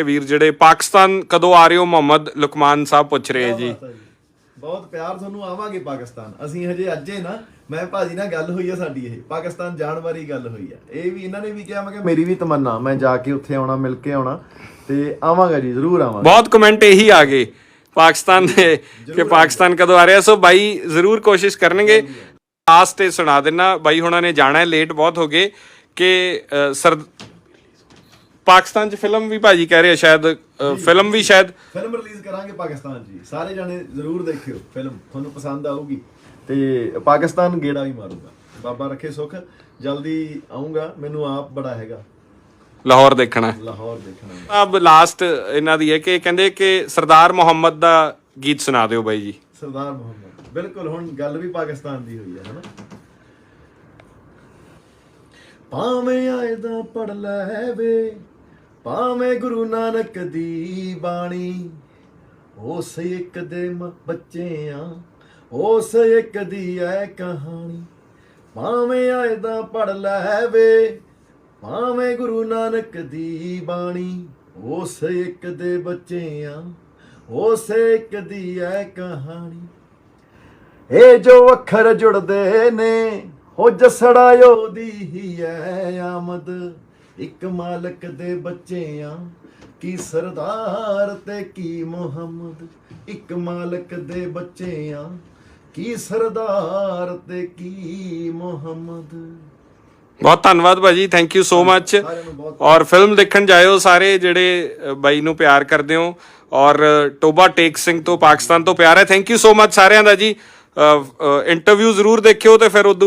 ਵੀਰ ਜਿਹੜੇ ਪਾਕਿਸਤਾਨ ਕਦੋਂ ਆ ਰਹੇ ਹੋ, ਮੁਹੰਮਦ ਲੁਕਮਾਨ ਸਾਹਿਬ ਪੁੱਛ ਰਹੇ ਜੀ। ਬਹੁਤ ਪਿਆਰ ਤੁਹਾਨੂੰ। ਆਵਾਂਗੇ ਪਾਕਿਸਤਾਨ ਅਸੀਂ, ਹਜੇ ਅੱਜੇ ਨਾ, ਮੈਂ ਭਾਜੀ ਨਾਲ ਗੱਲ ਹੋਈ ਆ ਸਾਡੀ, ਇਹ ਪਾਕਿਸਤਾਨ ਜਾਣ ਵਾਲੀ ਗੱਲ ਹੋਈ ਆ। ਇਹ ਵੀ ਇਹਨਾਂ ਨੇ ਵੀ ਕਿਹਾ, ਮੈਂ ਕਿਹਾ ਮੇਰੀ ਵੀ ਤਮੰਨਾ, ਮੈਂ ਜਾ ਕੇ ਉੱਥੇ ਆਉਣਾ, ਮਿਲ ਕੇ ਆਉਣਾ, ਤੇ ਆਵਾਂਗਾ ਜੀ, ਜ਼ਰੂਰ ਆਵਾਂਗਾ। ਬਹੁਤ ਕਮੈਂਟ ਇਹੀ ਆ ਗਏ ਪਾਕਿਸਤਾਨ ਦੇ ਕਿ ਪਾਕਿਸਤਾਨ ਕਦੋਂ ਆ ਰਿਹਾ। ਸੋ ਬਾਈ ਜ਼ਰੂਰ ਕੋਸ਼ਿਸ਼ ਕਰਨਗੇ। ਲਾਸਟ ਤੇ ਸੁਣਾ ਦੇਣਾ, ਬਾਈ ਹੁਣਾਂ ਨੇ ਜਾਣਾ ਹੈ, ਲੇਟ ਬਹੁਤ ਹੋ ਗਏ ਕਿ ਪਾਕਿਸਤਾਨ 'ਚ ਫਿਲਮ ਵੀ ਭਾਜੀ ਕਹਿ ਰਹੇ ਸ਼ਾਇਦ, ਫਿਲਮ ਵੀ ਸ਼ਾਇਦ ਫਿਲਮ ਰਿਲੀਜ਼ ਕਰਾਂਗੇ ਪਾਕਿਸਤਾਨ 'ਚ ਜੀ। ਸਾਰੇ ਜਾਣੇ ਜ਼ਰੂਰ ਦੇਖਿਓ ਫਿਲਮ, ਤੁਹਾਨੂੰ ਪਸੰਦ ਆਊਗੀ। ਤੇ ਪਾਕਿਸਤਾਨ ਗੇੜਾ ਵੀ ਮਾਰੂਗਾ, ਬਾਬਾ ਰੱਖੇ ਸੁੱਖ। ਜਲਦੀ ਆਉਂਗਾ, ਮੈਨੂੰ ਆਪ ਬੜਾ ਹੈਗਾ ਲਾਹੌਰ ਦੇਖਣਾ। ਲਾਹੌਰ ਦੇਖਣਾ। ਅਬ ਲਾਸਟ ਇਹਨਾਂ ਦੀ ਹੈ ਕਿ ਕਹਿੰਦੇ ਕਿ ਸਰਦਾਰ ਮੁਹੰਮਦ ਦਾ ਗੀਤ ਸੁਣਾ ਦਿਓ ਬਾਈ ਜੀ। ਸਰਦਾਰ ਮੁਹੰਮਦ, ਬਿਲਕੁਲ। ਹੁਣ ਗੱਲ ਵੀ ਪਾਕਿਸਤਾਨ ਦੀ ਹੋਈ ਹੈ, ਹਨਾ। ਭਾਵੇਂ ਆਏ ਦਾ ਪੜ ਲੈ ਵੇ, ਭਾਵੇਂ ਗੁਰੂ ਨਾਨਕ ਦੀ ਬਾਣੀ, ਉਸ ਇੱਕ ਦੇ ਬੱਚੇ ਆ, ਉਸ ਇੱਕ ਦੀ ਐ ਕਹਾਣੀ। ਭਾਵੇਂ ਆਏ ਦਾ ਪੜ ਲੈ ਵੇ, ਭਾਵੇਂ ਗੁਰੂ ਨਾਨਕ ਦੀ ਬਾਣੀ, ਉਸ ਇੱਕ ਦੇ ਬੱਚੇ ਆ, ਉਸ ਇੱਕ ਦੀ ਐ ਕਹਾਣੀ। ਇਹ ਜੋ ਅੱਖਰ ਜੁੜਦੇ ਨੇ, ਹੋ ਜਸੜਾ ਉਹਦੀ ਹੀ ਐ ਆਮਦ। ਇੱਕ ਮਾਲਕ ਦੇ ਬੱਚੇ ਆ, ਕੀ ਸਰਦਾਰ ਤੇ ਕੀ ਮੁਹੰਮਦ। ਇੱਕ ਮਾਲਕ ਦੇ ਬੱਚੇ ਆ, ਕੀ ਸਰਦਾਰ ਤੇ ਕੀ ਮੁਹੰਮਦ। ਬਹੁਤ ਧੰਨਵਾਦ ਭਾਜੀ, ਥੈਂਕ ਯੂ ਸੋ ਮਚ। ਔਰ ਫਿਲਮ ਦੇਖਣ ਜਾਇਓ ਸਾਰੇ ਜਿਹੜੇ ਬਾਈ ਨੂੰ ਪਿਆਰ ਕਰਦੇ ਹੋ। ਔਰ ਟੋਬਾ ਟੇਕ ਸਿੰਘ ਤੋਂ ਪਾਕਿਸਤਾਨ ਤੋਂ ਪਿਆਰ ਹੈ। ਥੈਂਕ ਯੂ ਸੋ ਮਚ ਸਾਰਿਆਂ ਦਾ ਜੀ। ਇੰਟਰਵਿਊ ਜ਼ਰੂਰ ਦੇਖਿਓ ਤੇ ਫਿਰ ਉਦੋਂ